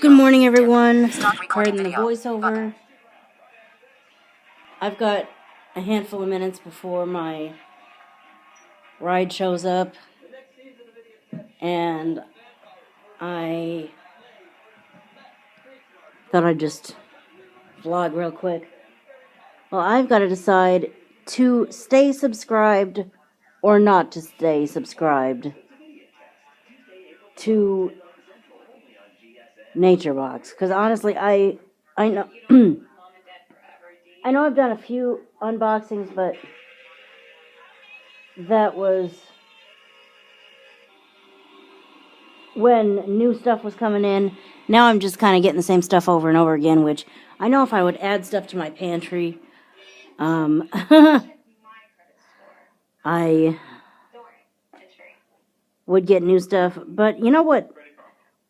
Good morning, everyone. Pardon the voiceover. I've got a handful of minutes before my ride shows up, and I thought I'd just vlog real quick. Well, I've got to decide to stay subscribed or not to stay subscribed to NatureBox, because honestly, I know I know I've done a few unboxings, but that was when new stuff was coming in. Now I'm just kind of getting the same stuff over and over again, which I know if I would add stuff to my pantry, I would get new stuff. But you know what?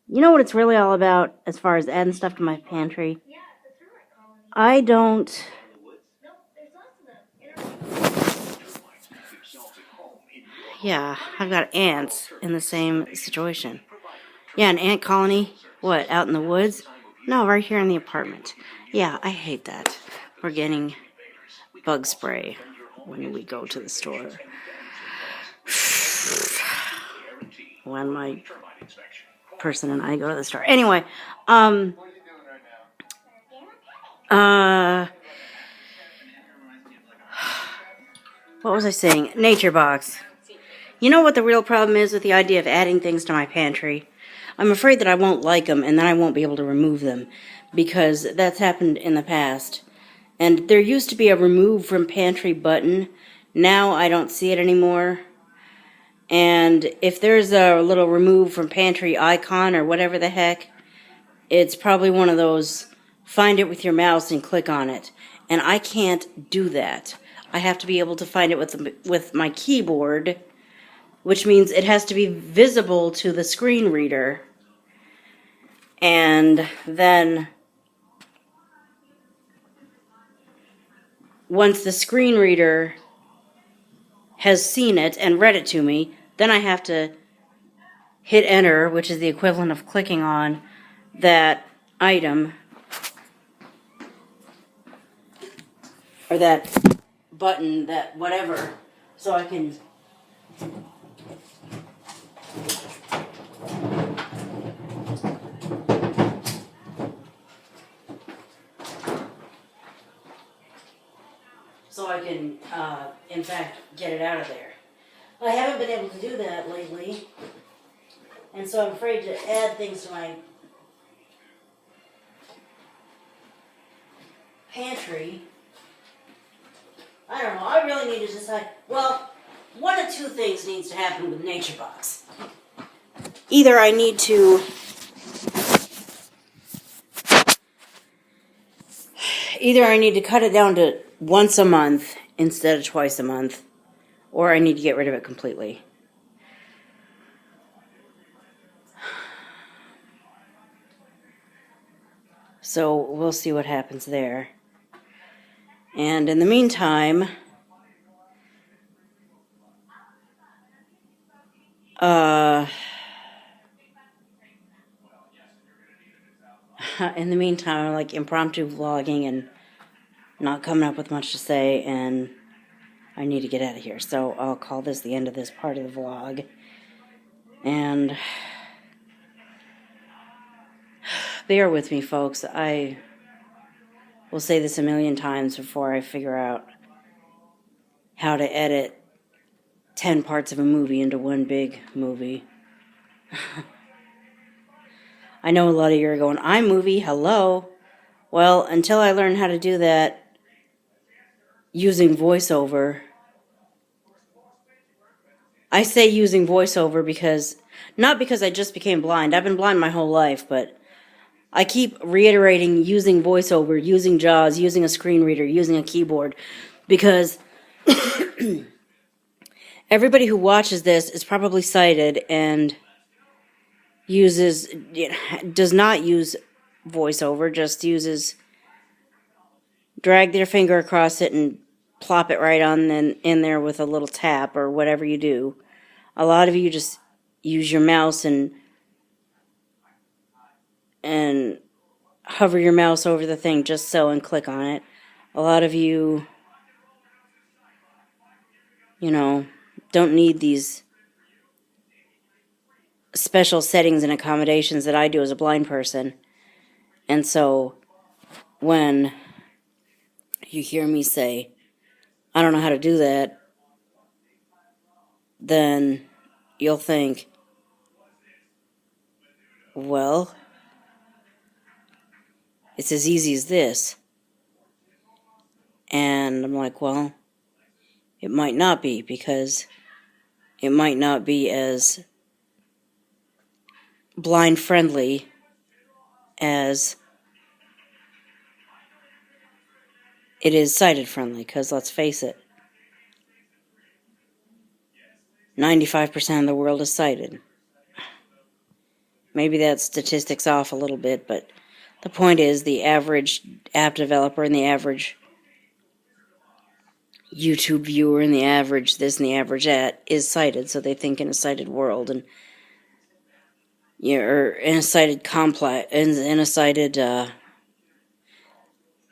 You know what it's really all about as far as adding stuff to my pantry? I don't... Yeah, I've got ants in the same situation. Yeah, an ant colony. What, out in the woods? No, right here in the apartment. Yeah, I hate that. We're getting bug spray when we go to the store. When my person and I go to the store. Anyway, what was I saying? NatureBox. You know what the real problem is with the idea of adding things to my pantry? I'm afraid that I won't like them, and then I won't be able to remove them, because that's happened in the past. And there used to be a remove from pantry button. Now I don't see it anymore. And if there's a little remove from pantry icon or whatever the heck, it's probably one of those find it with your mouse and click on it. And I can't do that. I have to be able to find it with my keyboard, which means it has to be visible to the screen reader. And then once the screen reader has seen it and read it to me, then I have to hit enter, which is the equivalent of clicking on that item or that button, that whatever, so I can in fact, get it out of there. I haven't been able to do that lately, and so I'm afraid to add things to my pantry. I don't know. I really need to decide. Well, one of two things needs to happen with NatureBox. Either I need to cut it down to once a month instead of twice a month, or I need to get rid of it completely. So we'll see what happens there. And in the meantime, I'm like impromptu vlogging and not coming up with much to say, and I need to get out of here. So I'll call this the end of this part of the vlog. And bear with me, folks. I will say this a million times before I figure out how to edit 10 parts of a movie into one big movie. I know a lot of you are going, iMovie, hello. Well, until I learn how to do that using voiceover. I say using voiceover because, not because I just became blind. I've been blind my whole life, but I keep reiterating using voiceover, using JAWS, using a screen reader, using a keyboard, because everybody who watches this is probably sighted and does not use voiceover, just drag their finger across it and plop it right on in there with a little tap or whatever you do. A lot of you just use your mouse and and hover your mouse over the thing just so and click on it. A lot of you, don't need these special settings and accommodations that I do as a blind person. And so when you hear me say, I don't know how to do that, then you'll think, well, it's as easy as this. And I'm like, well, it might not be, because it might not be as blind friendly as it is sighted friendly, because let's face it, 95% of the world is sighted. Maybe that statistic's off a little bit, but the point is the average app developer and the average YouTube viewer and the average this and the average that is sighted, so they think in a sighted world, and or in a sighted complex, in a sighted,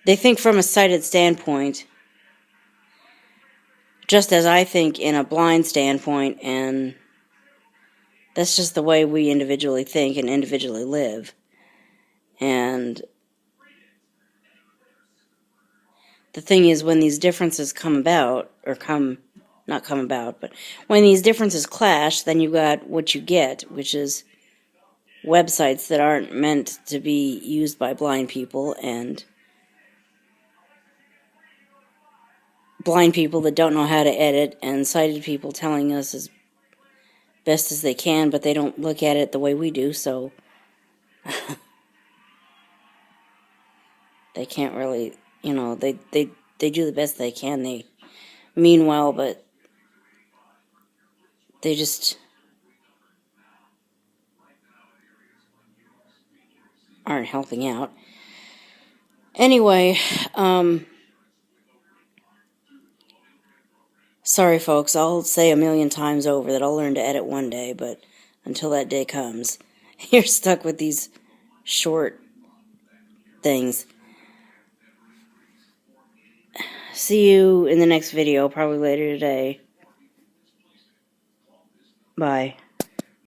they think from a sighted standpoint, just as I think in a blind standpoint, and that's just the way we individually think and individually live. And the thing is, when these differences come about, or not come about, but when these differences clash, then you got what you get, which is websites that aren't meant to be used by blind people, and blind people that don't know how to edit, and sighted people telling us as best as they can, but they don't look at it the way we do, so they can't really, they do the best they can. They mean well, but they just aren't helping out. Anyway, sorry folks, I'll say a million times over that I'll learn to edit one day, but until that day comes, you're stuck with these short things. See you in the next video, probably later today. Bye.